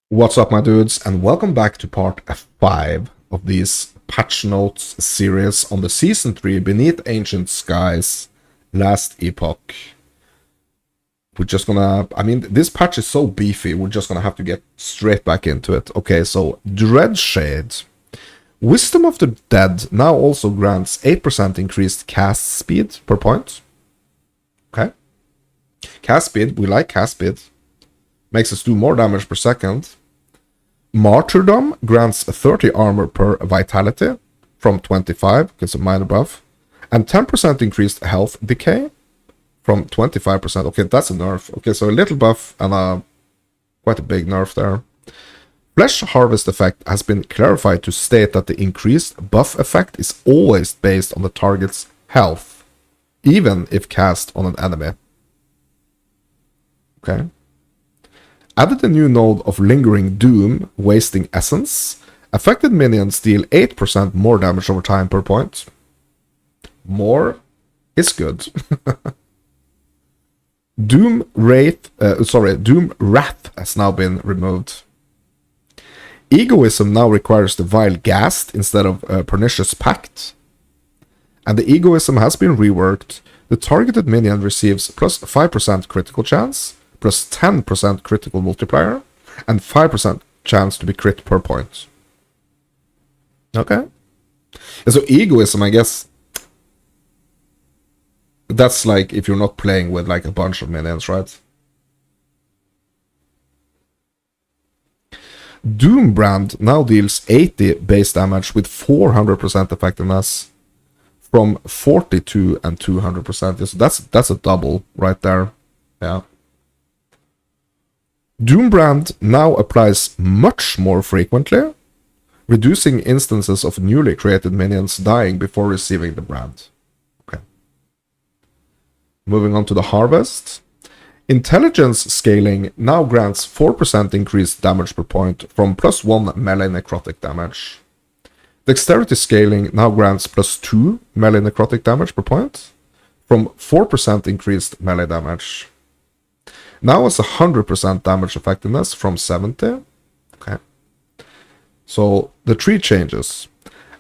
What's up, my dudes, and welcome back to part 5 of these patch notes series on the Season 3 Beneath Ancient Skies Last Epoch. We're just gonna, this patch is so beefy, we're just gonna have to get straight back into it. Okay, so Dreadshade. Wisdom of the Dead now also grants 8% increased cast speed per point. Okay. Cast speed, we like cast speed. Makes us do more damage per second. Martyrdom grants 30 armor per vitality from 25, gets a minor buff. And 10% increased health decay from 25%. Okay, that's a nerf. Okay, so a little buff and quite a big nerf there. Flesh Harvest effect has been clarified to state that the increased buff effect is always based on the target's health, even if cast on an enemy. Okay. Added a new node of Lingering Doom, Wasting Essence. Affected minions deal 8% more damage over time per point. More is good. Doom Wrath has now been removed. Egoism now requires the Vile Ghast instead of Pernicious Pact. And the Egoism has been reworked. The targeted minion receives plus 5% critical chance, plus 10% critical multiplier, and 5% chance to be crit per point. Okay. And so Egoism, I guess, that's like if you're not playing with like a bunch of minions, right? Doombrand now deals 80 base damage with 400% effectiveness from 42 and 200%. So that's a double right there. Yeah. Doombrand now applies much more frequently, reducing instances of newly created minions dying before receiving the brand. Okay. Moving on to the Harvest. Intelligence scaling now grants 4% increased damage per point from plus 1 melee necrotic damage. Dexterity scaling now grants plus 2 melee necrotic damage per point from 4% increased melee damage. Now it's 100% damage effectiveness from 70. Okay. So the 3 changes.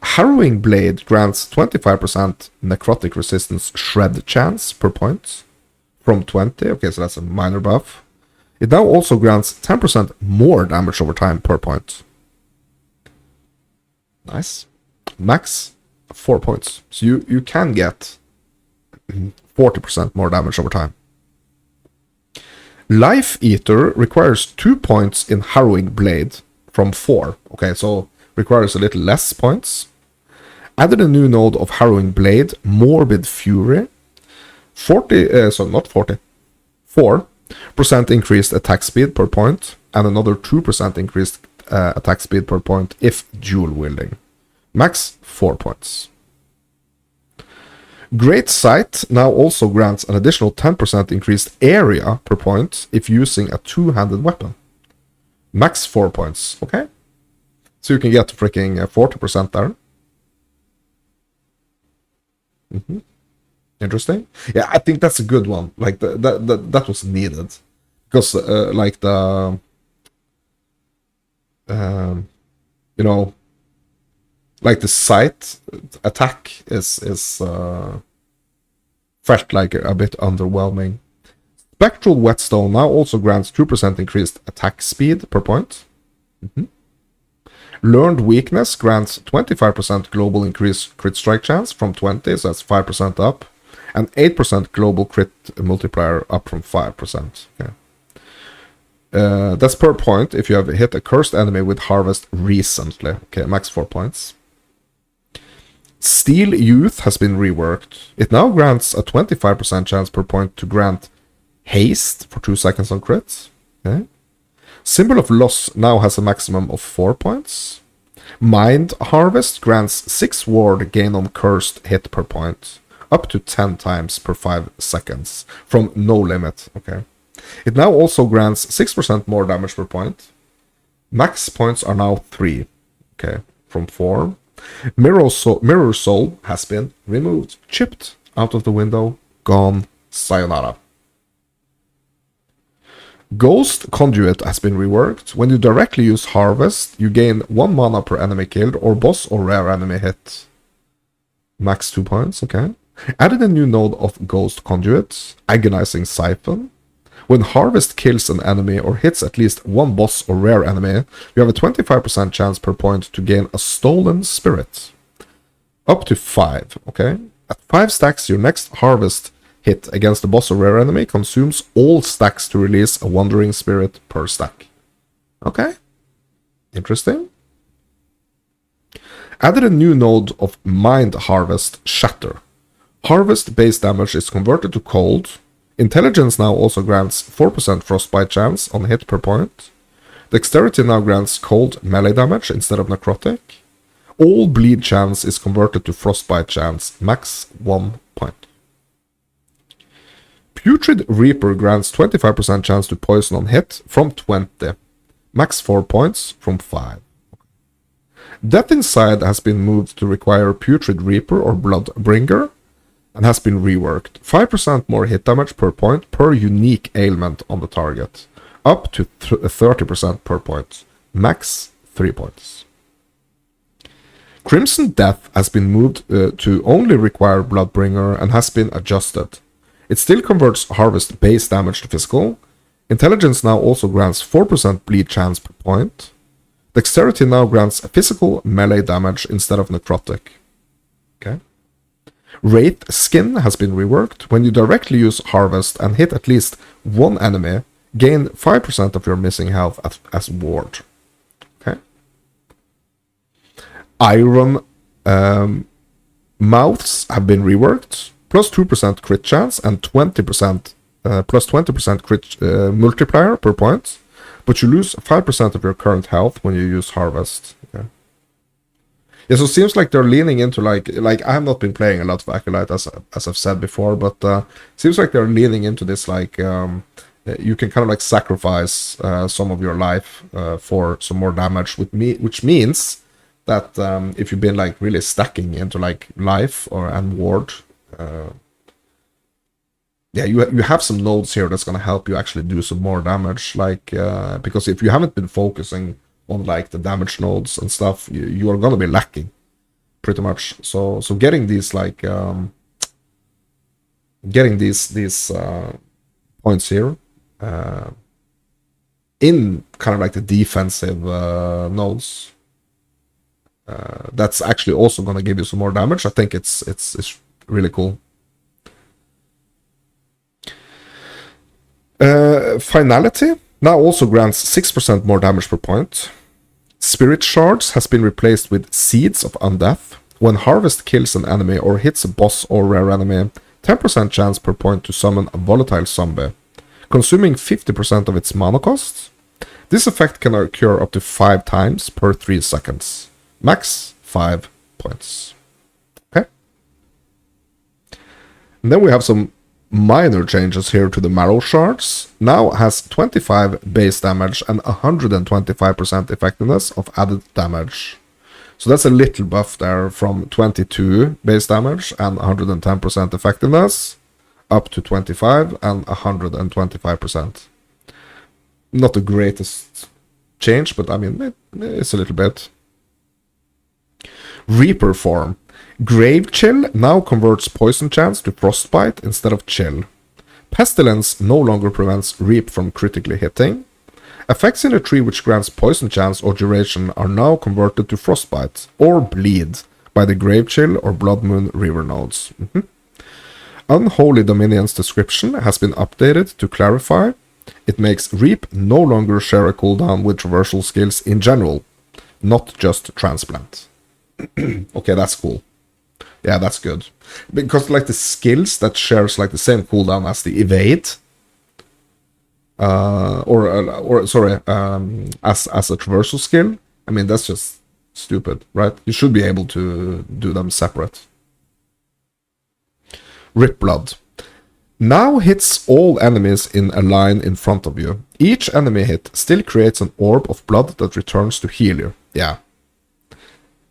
Harrowing Blade grants 25% necrotic resistance shred chance per point from 20. Okay, so that's a minor buff. It now also grants 10% more damage over time per point. Nice. Max 4 points. So you can get 40% more damage over time. Life Eater requires 2 points in Harrowing Blade from 4. Okay, so requires a little less points. Added a new node of Harrowing Blade, Morbid Fury. 4% increased attack speed per point, and another 2% increased attack speed per point if dual wielding. Max 4 points. Great Sight now also grants an additional 10% increased area per point if using a two-handed weapon. Max 4 points, okay? So you can get freaking 40% there. Interesting. Yeah, I think that's a good one. Like, that was needed. Because, like, the... you know... Like the sight attack is felt like a bit underwhelming. Spectral Whetstone now also grants 2% increased attack speed per point. Learned Weakness grants 25% global increased crit strike chance from 20, so that's 5% up, and 8% global crit multiplier up from 5%. Okay. That's per point if you have hit a cursed enemy with Harvest recently. Okay, max 4 points. Steel Youth has been reworked. It now grants a 25% chance per point to grant haste for 2 seconds on crits. Okay. Symbol of Loss now has a maximum of 4 points. Mind Harvest grants 6 ward gain on cursed hit per point, up to 10 times per 5 seconds, from no limit. Okay. It now also grants 6% more damage per point. Max points are now 3. Okay, from 4. Mirror Soul has been removed, chipped out of the window, gone, sayonara. Ghost Conduit has been reworked. When you directly use Harvest, you gain 1 mana per enemy killed or boss or rare enemy hit. Max 2 points, okay. Added a new node of Ghost Conduit, Agonizing Siphon. When Harvest kills an enemy or hits at least one boss or rare enemy, you have a 25% chance per point to gain a Stolen Spirit. Up to 5, okay? At 5 stacks, your next Harvest hit against a boss or rare enemy consumes all stacks to release a Wandering Spirit per stack. Okay. Interesting. Added a new node of Mind Harvest Shatter. Harvest base damage is converted to cold. Intelligence now also grants 4% frostbite chance on hit per point. Dexterity now grants cold melee damage instead of necrotic. All bleed chance is converted to frostbite chance, max 1 point. Putrid Reaper grants 25% chance to poison on hit from 20, max 4 points from 5. Death Inside has been moved to require Putrid Reaper or Bloodbringer and has been reworked. 5% more hit damage per point per unique ailment on the target, up to 30% per point, max 3 points. Crimson Death has been moved to only require Bloodbringer and has been adjusted. It still converts Harvest base damage to physical. Intelligence now also grants 4% bleed chance per point. Dexterity now grants physical melee damage instead of necrotic. Okay. Wraith Skin has been reworked. When you directly use Harvest and hit at least one enemy, gain 5% of your missing health as ward. Okay. Iron Mouths have been reworked. Plus 2% crit chance and 20% plus 20% crit multiplier per point. But you lose 5% of your current health when you use Harvest. Okay. Yeah, so it seems like they're leaning into like I have not been playing a lot of Acolyte as I've said before, but seems like they're leaning into this like you can kind of like sacrifice some of your life for some more damage with me, which means that if you've been like really stacking into like life and ward, yeah, you have some nodes here that's gonna help you actually do some more damage, like because if you haven't been focusing on like the damage nodes and stuff, you are gonna be lacking pretty much. So getting these like getting these points here in kind of like the defensive nodes, that's actually also gonna give you some more damage. I think it's really cool. Finality now also grants 6% more damage per point. Spirit Shards has been replaced with Seeds of Undeath. When Harvest kills an enemy or hits a boss or rare enemy, 10% chance per point to summon a volatile zombie, consuming 50% of its mana cost. This effect can occur up to 5 times per 3 seconds. Max 5 points. Okay. And then we have some minor changes here to the Marrow Shards. Now has 25 base damage and 125% effectiveness of added damage. So that's a little buff there from 22 base damage and 110% effectiveness up to 25 and 125%. Not the greatest change, but I mean, it's a little bit. Reaper form. Grave Chill now converts poison chance to frostbite instead of chill. Pestilence no longer prevents Reap from critically hitting. Effects in a tree which grants poison chance or duration are now converted to frostbite or bleed by the Grave Chill or Blood Moon River nodes. Unholy Dominion's description has been updated to clarify. It makes Reap no longer share a cooldown with traversal skills in general, not just Transplant. Okay, that's cool. Yeah, that's good. Because like the skills that shares like the same cooldown as the evade, as a traversal skill. I mean, that's just stupid, right? You should be able to do them separate. Rip Blood. Now hits all enemies in a line in front of you. Each enemy hit still creates an orb of blood that returns to heal you. Yeah.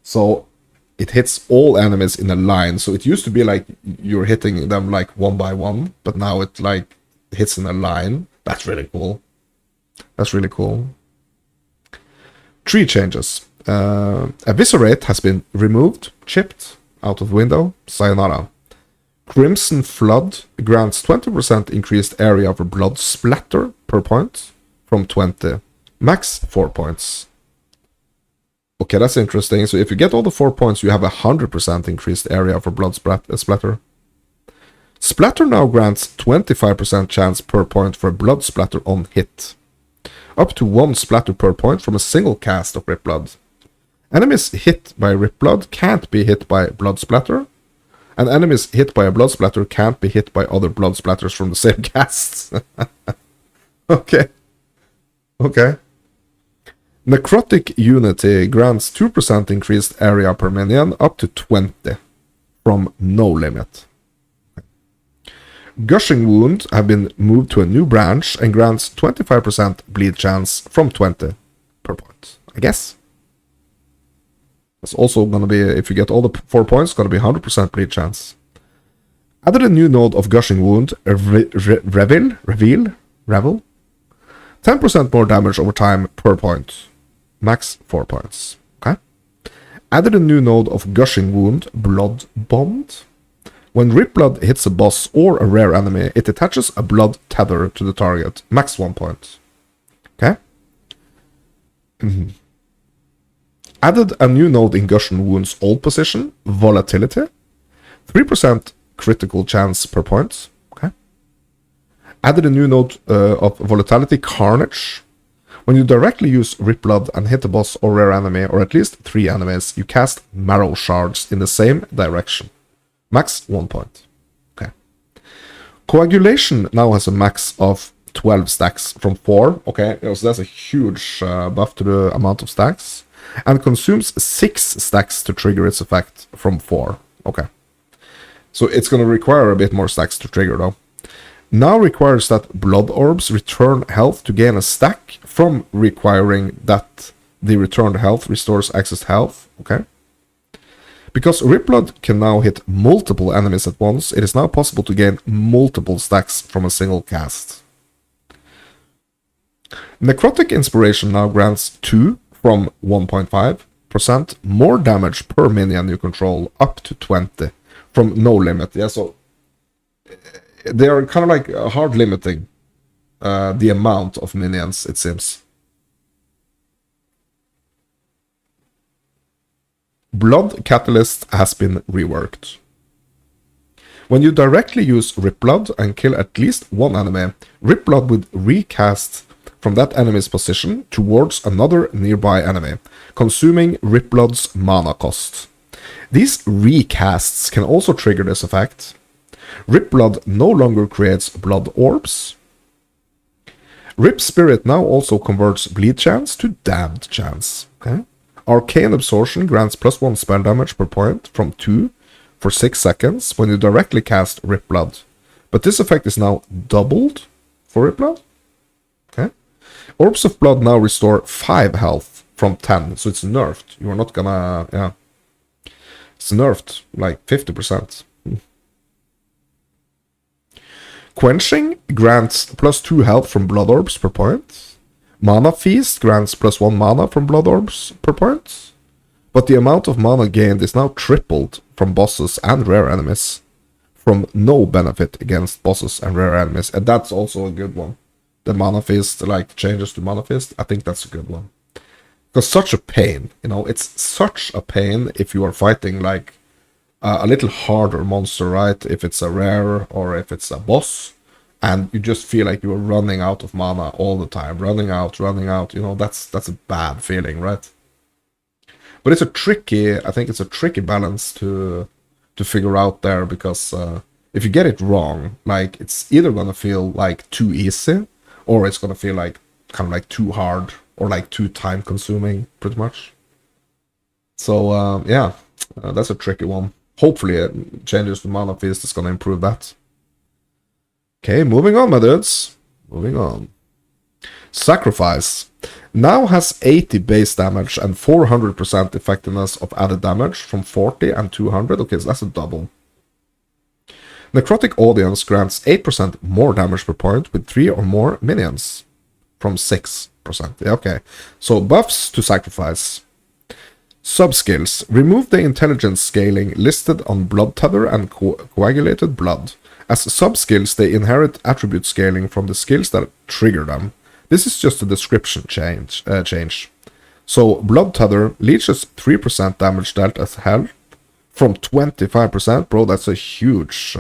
So it hits all enemies in a line. So it used to be like you're hitting them like one by one, but now it like hits in a line. That's really cool. That's really cool. Tree changes. Eviscerate has been removed, chipped, out of window. Sayonara. Crimson Flood grants 20% increased area for blood splatter per point from 20. Max 4 points. Okay, that's interesting. So if you get all the 4 points, you have 100% increased area for blood splatter. Splatter now grants 25% chance per point for a blood splatter on hit. Up to 1 splatter per point from a single cast of Rip Blood. Enemies hit by Rip Blood can't be hit by blood splatter. And enemies hit by a blood splatter can't be hit by other blood splatters from the same casts. Okay. Okay. Necrotic Unity grants 2% increased area per minion up to 20 from no limit. Gushing Wound have been moved to a new branch and grants 25% bleed chance from 20 per point. I guess. It's also gonna be, if you get all the 4 points, gonna be 100% bleed chance. Added a new node of Gushing Wound, Reveal? 10% more damage over time per point. Max 4 points. Okay. Added a new node of Gushing Wound, Blood Bond. When Rip Blood hits a boss or a rare enemy, it attaches a blood tether to the target. Max 1 point. Okay. Added a new node in Gushing Wound's old position, Volatility. 3% critical chance per point. Okay. Added a new node of Volatility, Carnage. When you directly use Rip Blood and hit a boss or rare enemy, or at least 3 enemies, you cast Marrow Shards in the same direction. Max 1 point. Okay. Coagulation now has a max of 12 stacks from 4. Okay, so that's a huge buff to the amount of stacks. And consumes 6 stacks to trigger its effect from 4. Okay. So it's going to require a bit more stacks to trigger though. Now requires that blood orbs return health to gain a stack from requiring that the returned health restores excess health. Okay. Because Rip Blood can now hit multiple enemies at once, it is now possible to gain multiple stacks from a single cast. Necrotic Inspiration now grants 2 from 1.5% more damage per minion you control up to 20 from no limit. Yeah, so they are kind of like hard limiting the amount of minions, it seems. Blood Catalyst has been reworked. When you directly use Rip Blood and kill at least one enemy, Rip Blood would recast from that enemy's position towards another nearby enemy, consuming Rip Blood's mana cost. These recasts can also trigger this effect. Rip Blood no longer creates blood orbs. Rip Spirit now also converts bleed chance to damned chance. Okay? Arcane Absorption grants +1 spell damage per point from 2 for 6 seconds when you directly cast Rip Blood. But this effect is now doubled for Rip Blood. Okay. Orbs of Blood now restore 5 health from 10, so it's nerfed. You are not gonna, yeah. It's nerfed, like 50%. Quenching grants +2 health from Blood Orbs per point. Mana Feast grants +1 mana from Blood Orbs per point. But the amount of mana gained is now tripled from bosses and rare enemies. From no benefit against bosses and rare enemies. And that's also a good one. The Mana Feast, like, changes to Mana Feast. I think that's a good one. Because such a pain, you know, it's such a pain if you are fighting, like, a little harder monster, right? If it's a rare or if it's a boss. And you just feel like you're running out of mana all the time. Running out, you know, that's a bad feeling, right? But it's a tricky, I think it's a tricky balance to figure out there, because if you get it wrong, like, it's either gonna feel like too easy, or it's gonna feel like kind of like too hard, or like too time consuming, pretty much. So yeah, that's a tricky one. Hopefully changes to Mana Feast is gonna improve that. Okay, moving on, my dudes. Moving on. Sacrifice now has 80 base damage and 400% effectiveness of added damage from 40 and 200. Okay, so that's a double. Necrotic Audience grants 8% more damage per point with 3 or more minions. from 6%. Yeah, okay. So buffs to sacrifice. Subskills. Remove the intelligence scaling listed on blood tether and coagulated blood. As subskills, they inherit attribute scaling from the skills that trigger them. This is just a description change. So blood tether leeches 3% damage dealt as health from 25%. Bro, that's a huge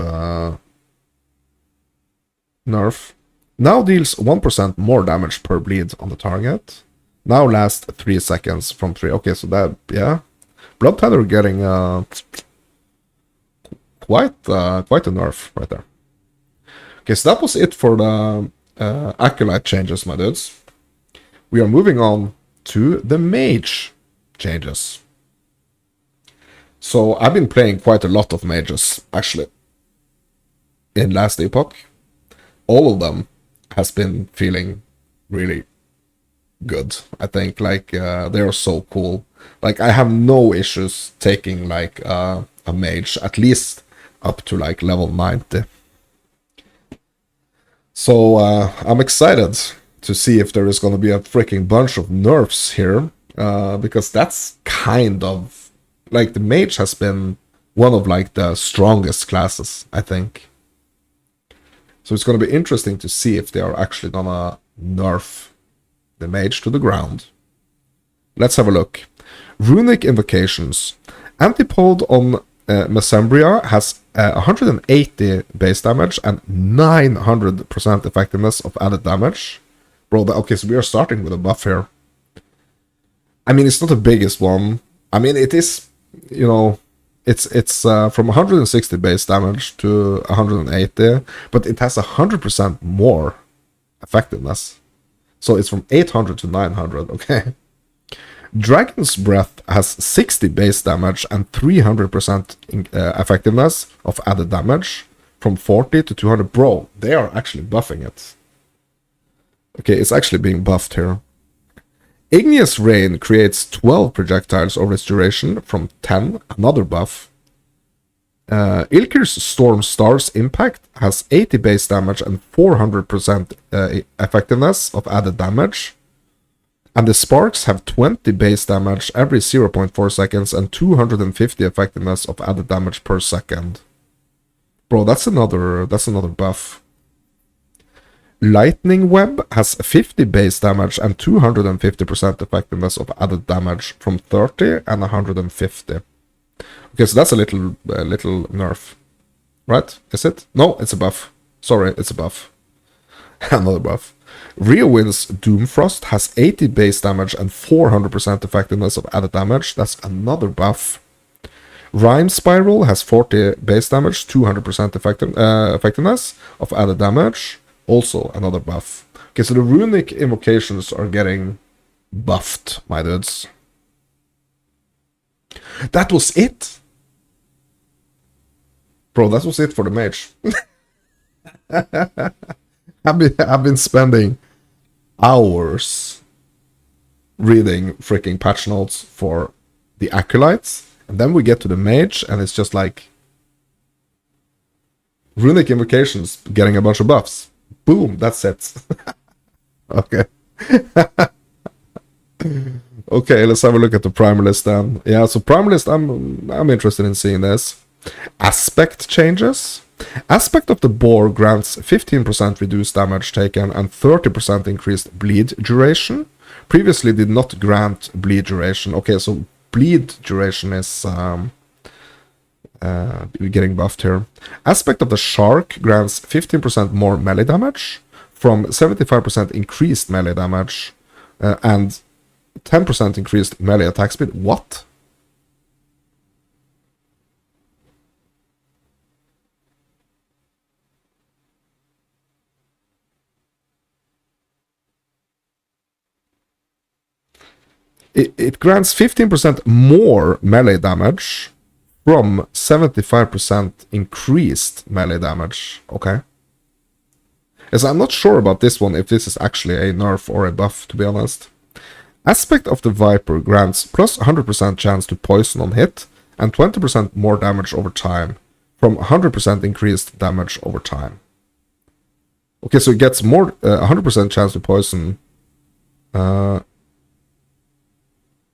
nerf. Now deals 1% more damage per bleed on the target. Now lasts 3 seconds from 3. Okay, so that, yeah. Blood tether getting quite a nerf right there. Okay, so that was it for the Acolyte changes, my dudes. We are moving on to the mage changes. So I've been playing quite a lot of mages, actually, in Last Epoch. All of them has been feeling really good. I think, like, they are so cool. Like, I have no issues taking, like, a mage, at least up to, like, level 90. So, I'm excited to see if there is going to be a freaking bunch of nerfs here, because that's kind of, like, the mage has been one of, like, the strongest classes, I think. So it's going to be interesting to see if they are actually going to nerf the mage to the ground. Let's have a look. Runic Invocations. Antipode on Mesembria has 180 base damage and 900% effectiveness of added damage. Bro, okay, so we are starting with a buff here. I mean, it's not the biggest one. I mean, it is, you know, it's from 160 base damage to 180, but it has 100% more effectiveness. So it's from 800 to 900, okay? Dragon's Breath has 60 base damage and 300% effectiveness of added damage from 40 to 200. Bro, they are actually buffing it. Okay, it's actually being buffed here. Igneous Rain creates 12 projectiles over its duration from 10, another buff. Ilkir's Storm Star's Impact has 80 base damage and 400% effectiveness of added damage. And the Sparks have 20 base damage every 0.4 seconds and 250 effectiveness of added damage per second. Bro, that's another buff. Lightning Web has 50 base damage and 250% effectiveness of added damage from 30 and 150. Okay, so that's a little nerf. Right? Is it? No, it's a buff. Sorry, it's a buff. Another buff. Riowind's Doomfrost has 80 base damage and 400% effectiveness of added damage. That's another buff. Rime Spiral has 40 base damage, 200% effectiveness of added damage. Also another buff. Okay, so the runic invocations are getting buffed, my dudes. That was it? Bro, that was it for the mage. I've been spending hours reading freaking patch notes for the Acolytes, and then we get to the mage, and it's just like runic invocations getting a bunch of buffs. Boom, that's it. Okay. Okay, let's have a look at the Primalist then. Yeah, so Primalist, I'm interested in seeing this. Aspect changes. Aspect of the Boar grants 15% reduced damage taken and 30% increased bleed duration. Previously did not grant bleed duration. Okay, so bleed duration is getting buffed here. Aspect of the Shark grants 15% more melee damage from 75% increased melee damage and 10% increased melee attack speed. What? It grants 15% more melee damage from 75% increased melee damage. Okay. Yes, I'm not sure about this one, if this is actually a nerf or a buff, to be honest. Aspect of the Viper grants plus 100% chance to poison on hit and 20% more damage over time from 100% increased damage over time. Okay, so it gets more 100% chance to poison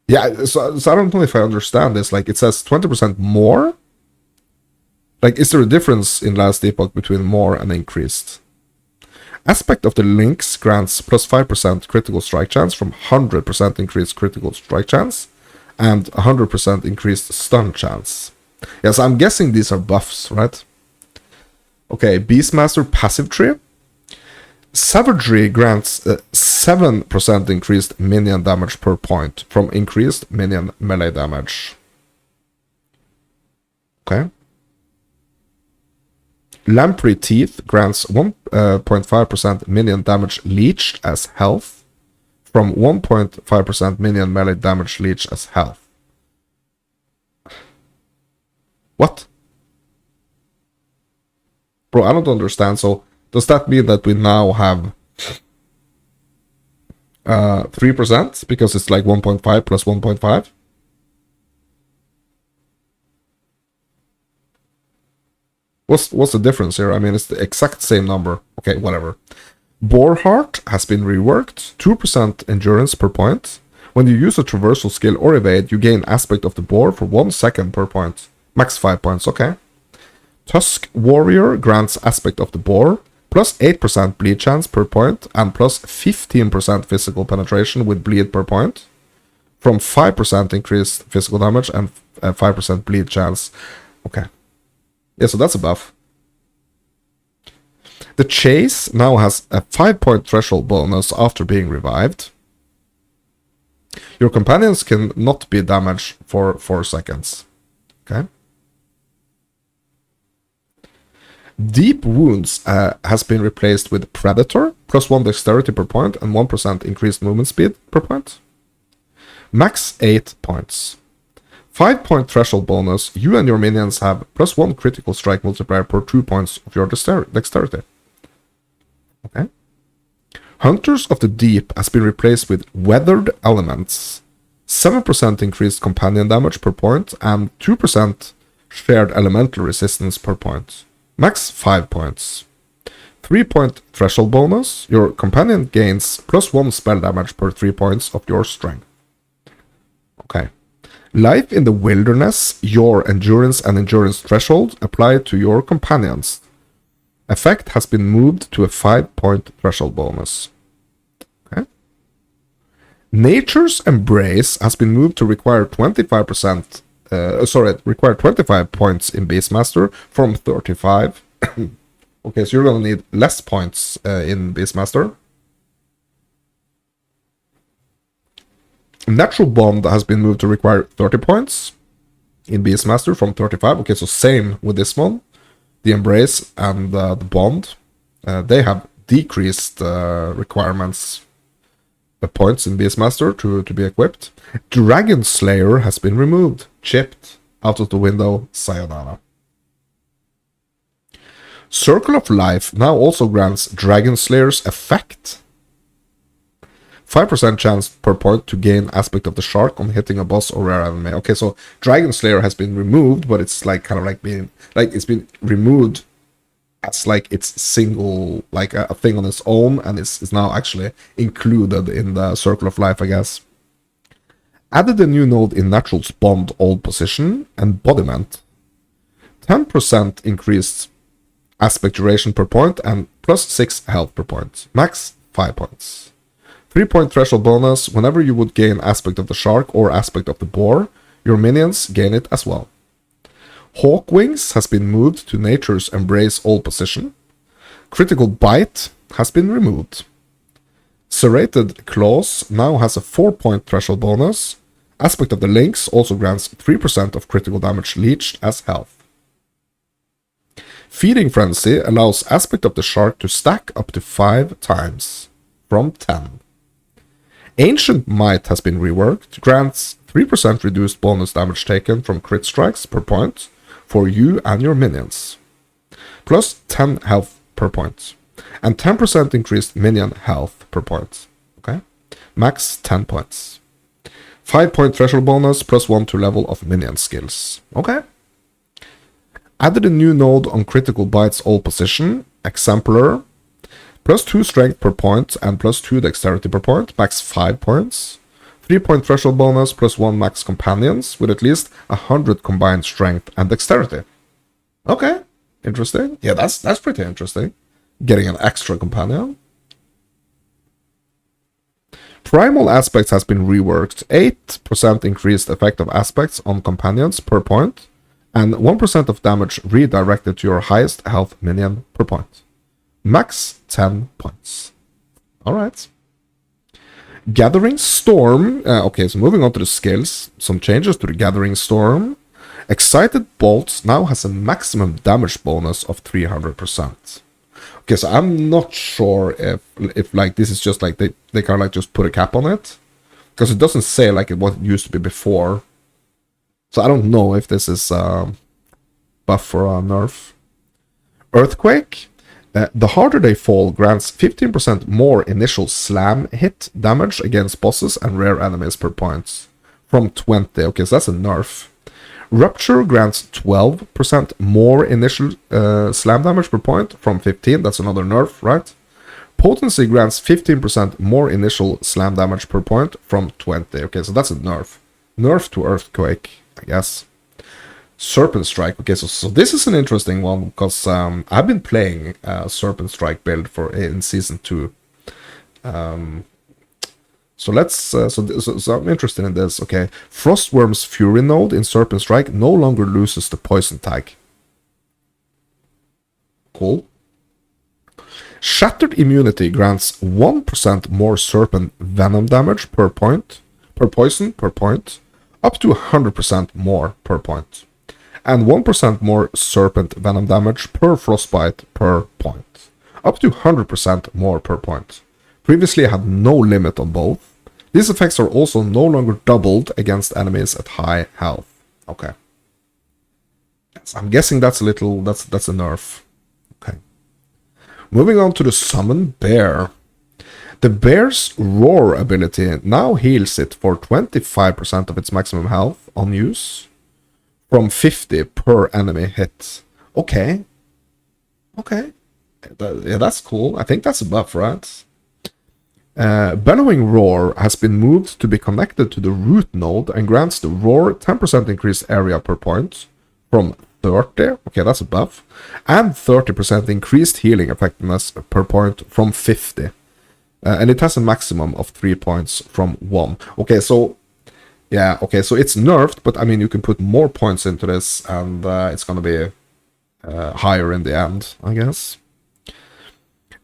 Yeah, so I don't know if I understand this. Like, it says 20% more? Like, is there a difference in Last Epoch between more and increased? Aspect of the links grants plus 5% critical strike chance from 100% increased critical strike chance and 100% increased stun chance. Yes, I'm guessing these are buffs, right? Okay, Beastmaster passive tree. Savagery grants 7% increased minion damage per point from increased minion melee damage. Okay. Lamprey Teeth grants 1.5% minion damage leeched as health from 1.5% minion melee damage leeched as health. What? Bro, I don't understand. So, does that mean that we now have 3% because it's like 1.5 plus 1.5? What's the difference here? I mean, it's the exact same number. Okay, whatever. Boarheart has been reworked. 2% endurance per point. When you use a traversal skill or evade, you gain aspect of the boar for 1 second per point. Max 5 points, okay. Tusk Warrior grants aspect of the boar, plus 8% bleed chance per point, and plus 15% physical penetration with bleed per point, from 5% increased physical damage and 5% bleed chance. Okay. Yeah, so that's a buff. The Chase now has a 5-point threshold bonus after being revived. Your companions can not be damaged for 4 seconds. Okay. Deep Wounds has been replaced with Predator, plus 1 dexterity per point and 1% increased movement speed per point. Max 8 points. 5-point threshold bonus, you and your minions have plus 1 critical strike multiplier per 2 points of your dexterity. Okay. Hunters of the Deep has been replaced with Weathered Elements. 7% increased companion damage per point and 2% shared elemental resistance per point. Max 5 points. 3-point threshold bonus, your companion gains plus 1 spell damage per 3 points of your strength. Okay. Life in the Wilderness, your endurance and endurance threshold apply to your companions. Effect has been moved to a 5-point threshold bonus. Okay. Nature's Embrace has been moved to require 25%. Require 25 points in Beastmaster from 35. Okay, so you're gonna need less points in Beastmaster. Natural Bond has been moved to require 30 points in Beastmaster from 35. Okay, so same with this one. The Embrace and the Bond, they have decreased requirements points in Beastmaster to be equipped. Dragon Slayer has been removed, chipped, out of the window, sayonara. Circle of Life now also grants Dragon Slayer's effect. 5% chance per point to gain aspect of the shark on hitting a boss or rare enemy. Okay, so Dragon Slayer has been removed, but it's like kind of like being like it's been removed as like it's single, like a thing on its own, and it's now actually included in the Circle of Life, I guess. Added a new node in Natural's Bond Old Position, Embodiment. 10% increased aspect duration per point and plus 6 health per point. Max 5 points. 3-point threshold bonus, whenever you would gain aspect of the shark or aspect of the boar, your minions gain it as well. Hawk Wings has been moved to Nature's Embrace All Position. Critical Bite has been removed. Serrated Claws now has a 4-point threshold bonus. Aspect of the Lynx also grants 3% of critical damage leached as health. Feeding Frenzy allows aspect of the shark to stack up to 5 times, from 10. Ancient Might has been reworked, grants 3% reduced bonus damage taken from crit strikes per point for you and your minions, plus 10 health per point, and 10% increased minion health per point. Okay, max 10 points. 5-point threshold bonus, plus 1 to level of minion skills. Okay. Added a new node on Critical Bite's All Position, Exemplar. Plus 2 strength per point and plus 2 dexterity per point, max 5 points. 3-point threshold bonus, plus 1 max companions, with at least 100 combined strength and dexterity. Okay, interesting. Yeah, that's pretty interesting. Getting an extra companion. Primal aspects has been reworked. 8% increased effect of aspects on companions per point, and 1% of damage redirected to your highest health minion per point. Max 10 points. Alright. Gathering Storm. Okay, so moving on to the skills. Some changes to the Gathering Storm. Excited Bolts now has a maximum damage bonus of 300%. Okay, so I'm not sure if like this is just like they kind of like just put a cap on it, because it doesn't say like what it used to be before. So I don't know if this is buff for a nerf. Earthquake. The harder they fall grants 15% more initial slam hit damage against bosses and rare enemies per point, from 20. Okay, so that's a nerf. Rupture grants 12% more initial slam damage per point, from 15. That's another nerf, right? Potency grants 15% more initial slam damage per point, from 20. Okay, so that's a nerf. Nerf to Earthquake, I guess. Serpent Strike. Okay, so this is an interesting one, because I've been playing Serpent Strike build in Season 2. So let's so I'm interested in this. Okay, Frostworm's Fury node in Serpent Strike no longer loses the poison tag. Cool. Shattered Immunity grants 1% more Serpent Venom damage per poison per point, up to 100% more per point, and 1% more Serpent Venom damage per Frostbite per point, up to 100% more per point. Previously had no limit on both. These effects are also no longer doubled against enemies at high health. Okay. Yes, I'm guessing that's a nerf. Okay. Moving on to the Summon Bear. The Bear's Roar ability now heals it for 25% of its maximum health on use, from 50 per enemy hit. Okay. Okay. Yeah, that's cool. I think that's a buff, right? Bellowing Roar has been moved to be connected to the root node and grants the Roar 10% increased area per point, from 30, okay, that's a buff, and 30% increased healing effectiveness per point, from 50. And it has a maximum of 3 points from 1. Okay, so yeah, okay, so it's nerfed, but I mean, you can put more points into this, and it's gonna be higher in the end, I guess.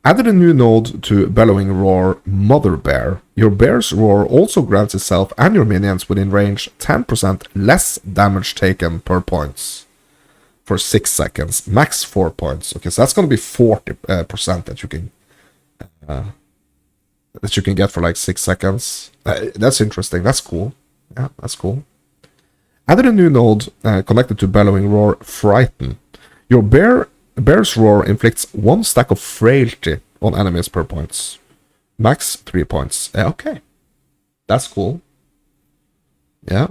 Added a new node to Bellowing Roar, Mother Bear. Your bear's roar also grants itself and your minions within range 10% less damage taken per points for 6 seconds, max 4 points. Okay, so that's gonna be 40% that you can get for like 6 seconds. That's interesting. That's cool. Yeah, that's cool. Added a new node connected to Bellowing Roar, Frighten. Your Bear's Roar inflicts 1 stack of frailty on enemies per points. Max 3 points. Okay. That's cool. Yeah.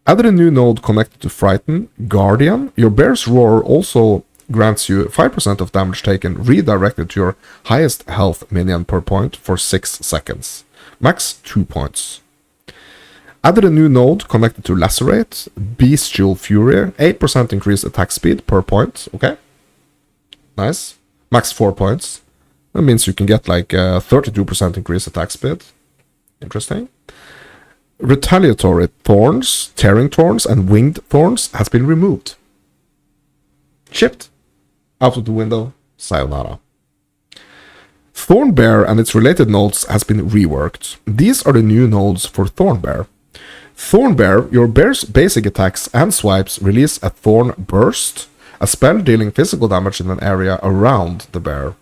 Added a new node connected to Frighten, Guardian. Your Bear's Roar also grants you 5% of damage taken redirected to your highest health minion per point for 6 seconds. Max 2 points. Added a new node connected to Lacerate, Bestial Fury, 8% increased attack speed per point. Okay. Nice. Max 4 points. That means you can get like 32% increased attack speed. Interesting. Retaliatory Thorns, Tearing Thorns, and Winged Thorns has been removed. Chipped. Out of the window. Sayonara. Thornbear and its related nodes has been reworked. These are the new nodes for Thornbear. Thornbear, your bear's basic attacks and swipes release a Thorn Burst, a spell dealing physical damage in an area around the bear.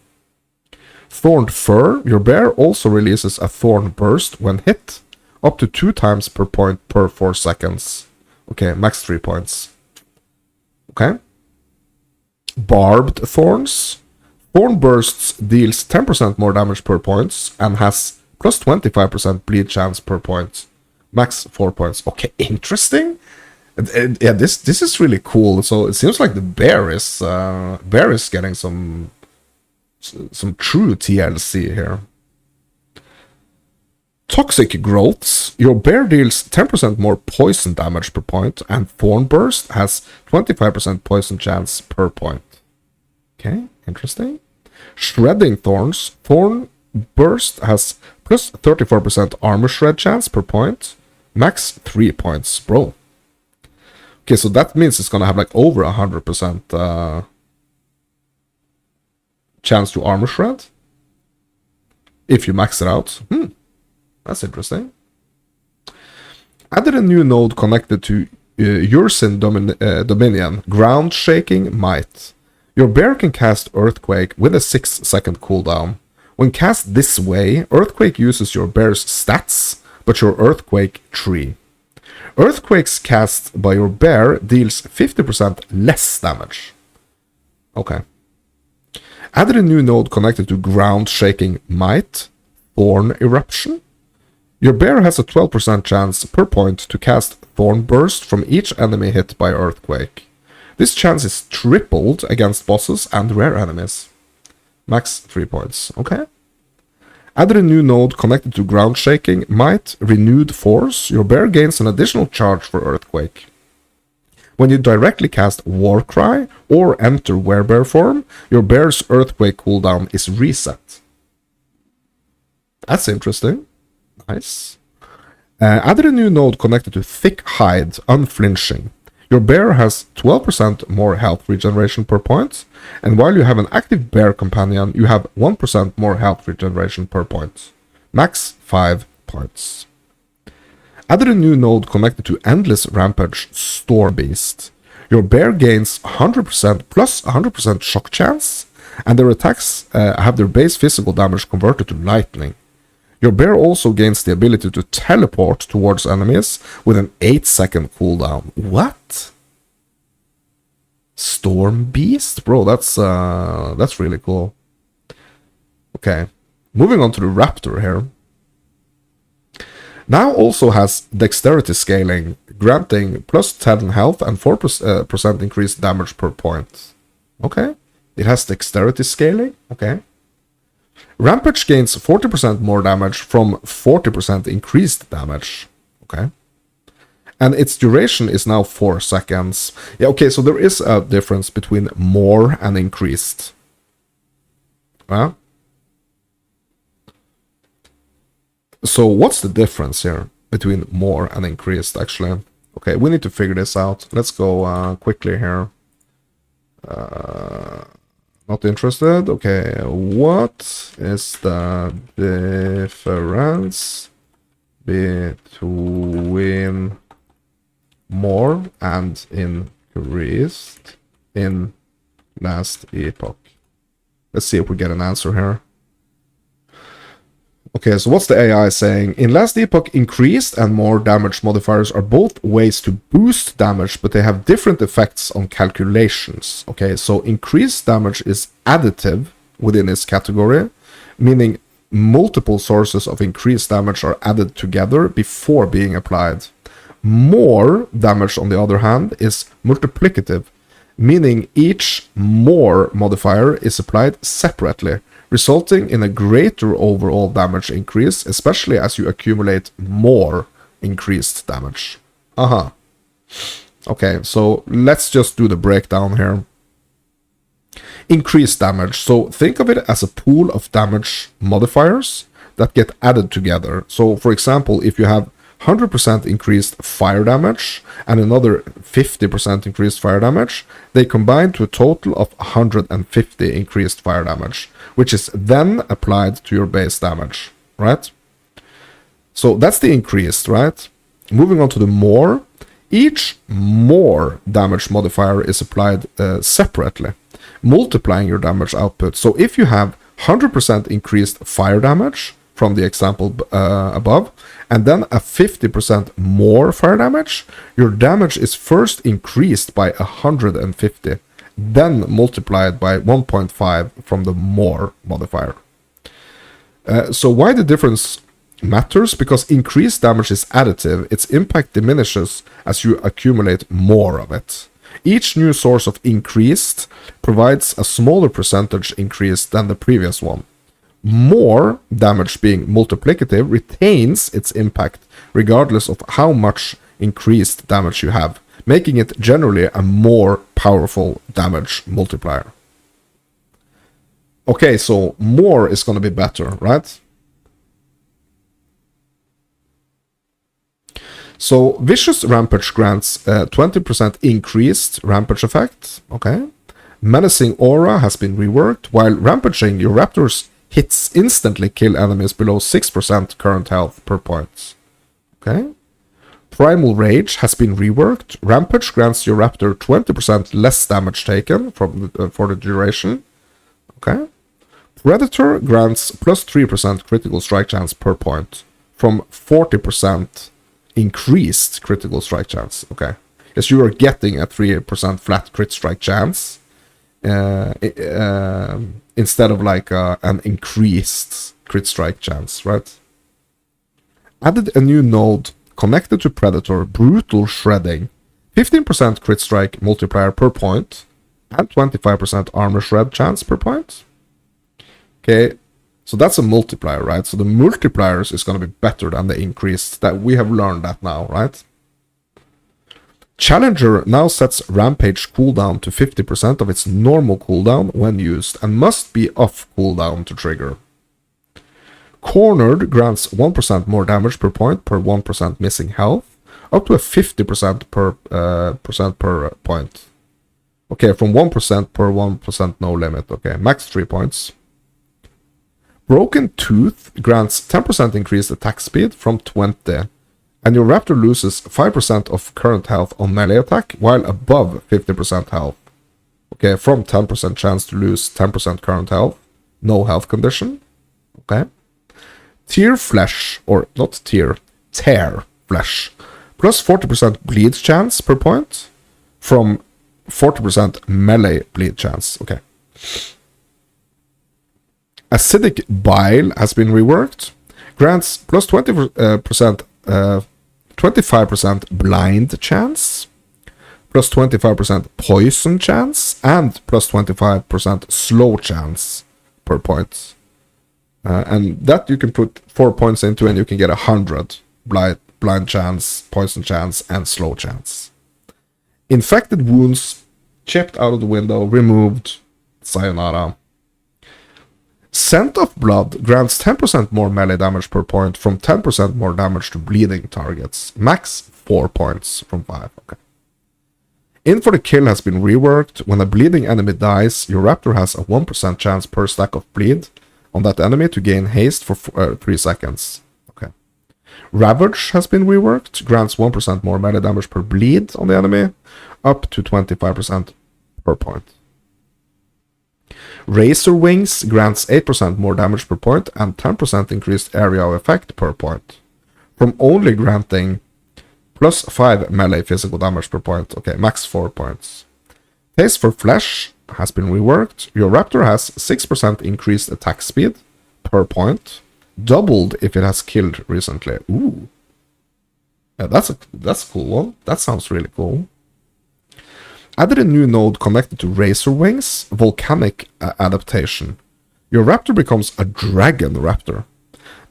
Thorned Fur, your bear also releases a Thorn Burst when hit, up to 2 times per point per 4 seconds. Okay, max 3 points. Okay. Barbed Thorns. Thorn Bursts deals 10% more damage per point and has plus 25% bleed chance per point. Max 4 points. Okay, interesting. Yeah, this is really cool. So it seems like the bear is getting some some true TLC here. Toxic Growths. Your bear deals 10% more poison damage per point, and Thorn Burst has 25% poison chance per point. Okay, interesting. Shredding Thorns. Thorn Burst has plus 34% armor shred chance per point. Max 3 points, bro. Okay, so that means it's gonna have like over 100% chance to armor shred if you max it out. That's interesting. Added a new node connected to Ursin Dominion, Ground Shaking Might. Your bear can cast Earthquake with a 6-second cooldown. When cast this way, Earthquake uses your bear's stats, but your Earthquake tree. Earthquakes cast by your bear deals 50% less damage. Okay. Added a new node connected to Ground Shaking Might, Thorn Eruption. Your bear has a 12% chance per point to cast Thorn Burst from each enemy hit by Earthquake. This chance is tripled against bosses and rare enemies. Max 3 points. Okay. Added a new node connected to Ground Shaking Might, Renewed Force. Your bear gains an additional charge for Earthquake. When you directly cast Warcry or enter Werebear form, your bear's Earthquake cooldown is reset. That's interesting. Nice. Added a new node connected to Thick Hide, Unflinching. Your bear has 12% more health regeneration per point, and while you have an active bear companion, you have 1% more health regeneration per point. Max 5 points. Added a new node connected to Endless Rampage, Storm Beast. Your bear gains 100% plus 100% shock chance, and their attacks have their base physical damage converted to lightning. Your bear also gains the ability to teleport towards enemies with an 8-second cooldown. What? Storm Beast? Bro, that's really cool. Okay. Moving on to the Raptor here. Now also has Dexterity Scaling, granting plus 10 health and 4% increased damage per point. Okay. It has Dexterity Scaling. Okay. Rampage gains 40% more damage from 40% increased damage. Okay. And its duration is now 4 seconds. Yeah, okay, so there is a difference between more and increased. Huh? So what's the difference here between more and increased, actually? Okay, we need to figure this out. Let's go quickly here. Not interested. Okay, what is the difference between more and increased in Last Epoch? Let's see if we get an answer here. Okay, so what's the AI saying? In Last Epoch, increased and more damage modifiers are both ways to boost damage, but they have different effects on calculations. Okay, so increased damage is additive within this category, meaning multiple sources of increased damage are added together before being applied. More damage, on the other hand, is multiplicative, meaning each more modifier is applied separately, resulting in a greater overall damage increase, especially as you accumulate more increased damage. Okay, so let's just do the breakdown here. Increased damage. So think of it as a pool of damage modifiers that get added together. So for example, if you have 100% increased fire damage and another 50% increased fire damage, they combine to a total of 150 increased fire damage, which is then applied to your base damage, right? So that's the increased, right? Moving on to the more, each more damage modifier is applied separately, multiplying your damage output. So if you have 100% increased fire damage from the example above, and then a 50% more fire damage, your damage is first increased by 150, then multiplied by 1.5 from the more modifier. So why the difference matters? Because increased damage is additive. Its impact diminishes as you accumulate more of it. Each new source of increased provides a smaller percentage increase than the previous one. More damage being multiplicative retains its impact regardless of how much increased damage you have, making it generally a more powerful damage multiplier. Okay, so more is going to be better, right? So Vicious Rampage grants 20% increased Rampage effect, okay? Menacing Aura has been reworked, while Rampaging, your Raptor's hits instantly kill enemies below 6% current health per point, okay? Primal Rage has been reworked. Rampage grants your Raptor 20% less damage taken for the duration, okay? Predator grants plus 3% critical strike chance per point from 40% increased critical strike chance. Okay. Yes, you are getting a 3% flat crit strike chance instead of like an increased crit strike chance, right? Added a new node connected to Predator, Brutal Shredding. 15% crit strike multiplier per point and 25% armor shred chance per point. Okay, so that's a multiplier, right? So the multipliers is going to be better than the increased. That we have learned that now, right? Challenger now sets Rampage cooldown to 50% of its normal cooldown when used and must be off cooldown to trigger. Cornered grants 1% more damage per point per 1% missing health, up to a 50% per point. Okay, from 1% per 1% no limit. Okay, max 3 points. Broken Tooth grants 10% increased attack speed from 20, and your Raptor loses 5% of current health on melee attack while above 50% health. Okay, from 10% chance to lose 10% current health, no health condition. Okay. Tear Flesh, or not Tear, Tear Flesh, plus 40% bleed chance per point from 40% melee bleed chance. Okay. Acidic Bile has been reworked. Grants plus 20%, 25% blind chance, plus 25% poison chance, and plus 25% slow chance per point. And that you can put 4 points into and you can get 100 blind chance, poison chance, and slow chance. Infected wounds chipped out of the window, removed, sayonara. Scent of Blood grants 10% more melee damage per point from 10% more damage to bleeding targets. Max 4 points from 5. Okay. In for the Kill has been reworked. When a bleeding enemy dies, your Raptor has a 1% chance per stack of bleed on that enemy to gain haste for 3 seconds. Okay. Ravage has been reworked. Grants 1% more melee damage per bleed on the enemy, up to 25% per point. Razor Wings grants 8% more damage per point and 10% increased area of effect per point, from only granting plus 5 melee physical damage per point. Okay, max 4 points. Taste for Flesh has been reworked. Your Raptor has 6% increased attack speed per point, doubled if it has killed recently. Ooh. Yeah, that's a cool one. That sounds really cool. Added a new node connected to Razor Wings, Volcanic Adaptation. Your Raptor becomes a Dragon Raptor.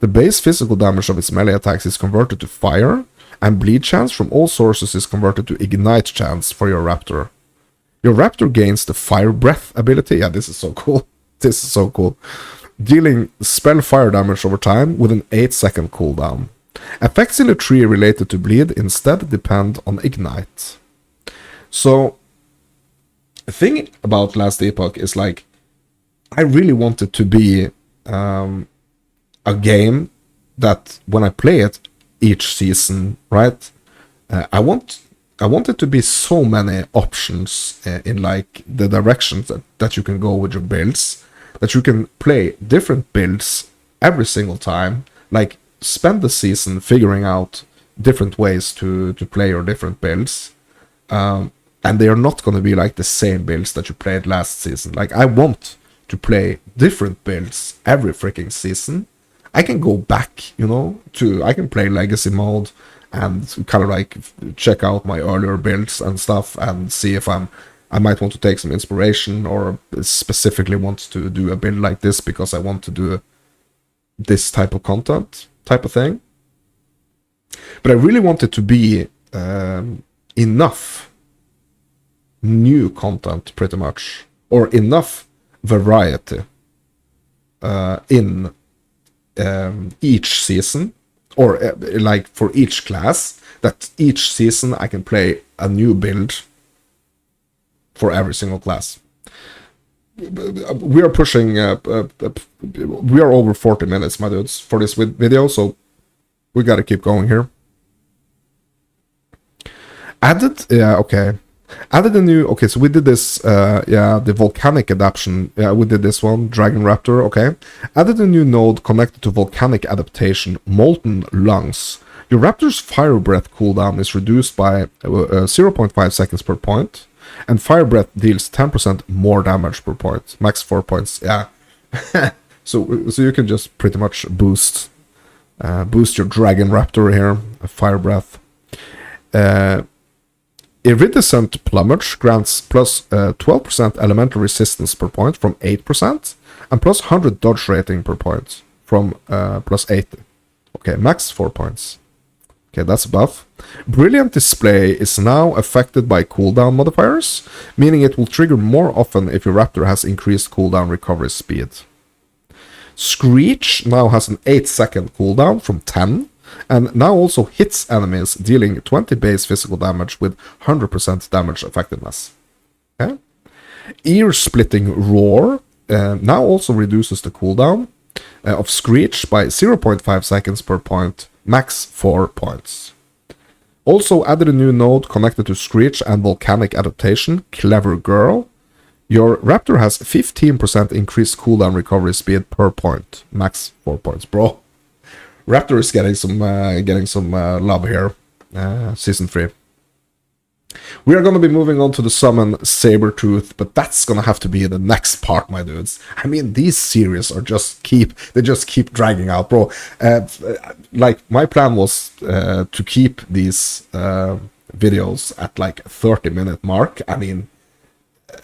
The base physical damage of its melee attacks is converted to fire, and bleed chance from all sources is converted to ignite chance for your Raptor. Your Raptor gains the Fire Breath ability. Yeah, this is so cool. This is so cool. Dealing spell fire damage over time with an 8-second cooldown. Effects in the tree related to bleed instead depend on ignite. So, the thing about Last Epoch is like, I really want it to be a game that when I play it each season, right? I want it to be so many options in like the directions that you can go with your builds, that you can play different builds every single time. Like spend the season figuring out different ways to play your different builds. And they are not going to be like the same builds that you played last season. Like, I want to play different builds every freaking season. I can go back, I can play Legacy mode and kind of like check out my earlier builds and stuff and see if I might want to take some inspiration or specifically want to do a build like this because I want to do this type of content type of thing. But I really want it to be enough new content, pretty much, or enough variety in each season, or like for each class, that each season I can play a new build for every single class. We are pushing, we are over 40 minutes, my dudes, for this video, so we gotta keep going here. Added, yeah, okay. Added a new, okay, so we did this, yeah, the volcanic adaptation, yeah, we did this one, Dragon Raptor, okay. Added a new node connected to volcanic adaptation, Molten Lungs. Your Raptor's fire breath cooldown is reduced by 0.5 seconds per point, and fire breath deals 10% more damage per point, max 4 points, yeah. so you can just pretty much boost your Dragon Raptor here, fire breath. Iridescent Plumage grants plus 12% elemental resistance per point from 8%, and plus 100 dodge rating per point from plus 80. Okay, max 4 points. Okay, that's a buff. Brilliant Display is now affected by cooldown modifiers, meaning it will trigger more often if your Raptor has increased cooldown recovery speed. Screech now has an 8-second cooldown from 10, and now also hits enemies, dealing 20 base physical damage with 100% damage effectiveness. Okay? Ear-splitting Roar now also reduces the cooldown of Screech by 0.5 seconds per point, max 4 points. Also added a new node connected to Screech and Volcanic Adaptation, Clever Girl. Your Raptor has 15% increased cooldown recovery speed per point, max 4 points, bro. Raptor is getting some love here, season 3. We are going to be moving on to the summon Sabertooth, but that's going to have to be the next part, my dudes. I mean, these series are just keep dragging out, bro. Like, my plan was to keep these videos at like a 30-minute mark. I mean,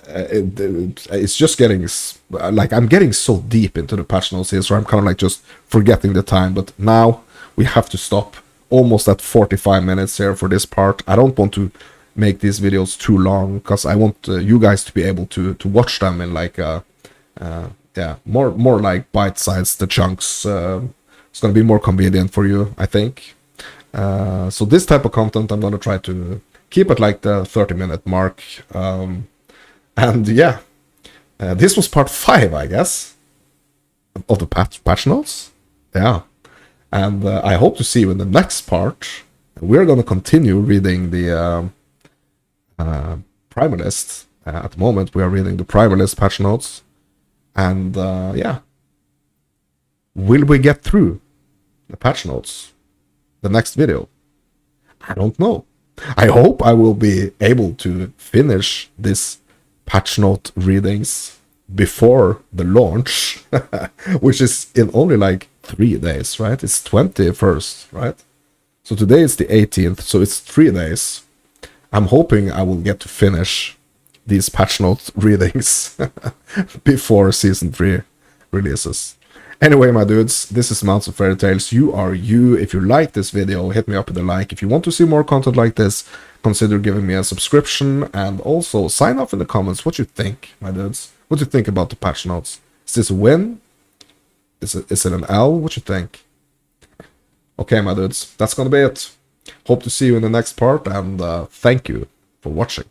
it's just getting, like, I'm getting so deep into the patch notes here, so I'm kind of like just forgetting the time, but now we have to stop almost at 45 minutes here for this part. I don't want to make these videos too long, because I want you guys to be able to watch them in like yeah, more like bite-sized chunks. It's gonna be more convenient for you, I think. So this type of content I'm gonna try to keep at like the 30-minute mark. And yeah, this was part 5, I guess, of the patch notes. Yeah, and I hope to see you in the next part. We're going to continue reading the Primalist. At the moment, we are reading the Primalist patch notes. And yeah, will we get through the patch notes the next video? I don't know. I hope I will be able to finish this patch note readings before the launch, which is in only like 3 days, right? It's 21st, right? So today is the 18th, so it's 3 days. I'm hoping I will get to finish these patch note readings before season 3 releases. Anyway, my dudes, this is Mounts of Fairy Tales. You are you. If you like this video, hit me up with a like. If you want to see more content like this, consider giving me a subscription, and also sign off in the comments what you think, my dudes. What do you think about the patch notes? Is this a win? Is it an L? What you think? Okay, my dudes, that's gonna be it. Hope to see you in the next part, and thank you for watching.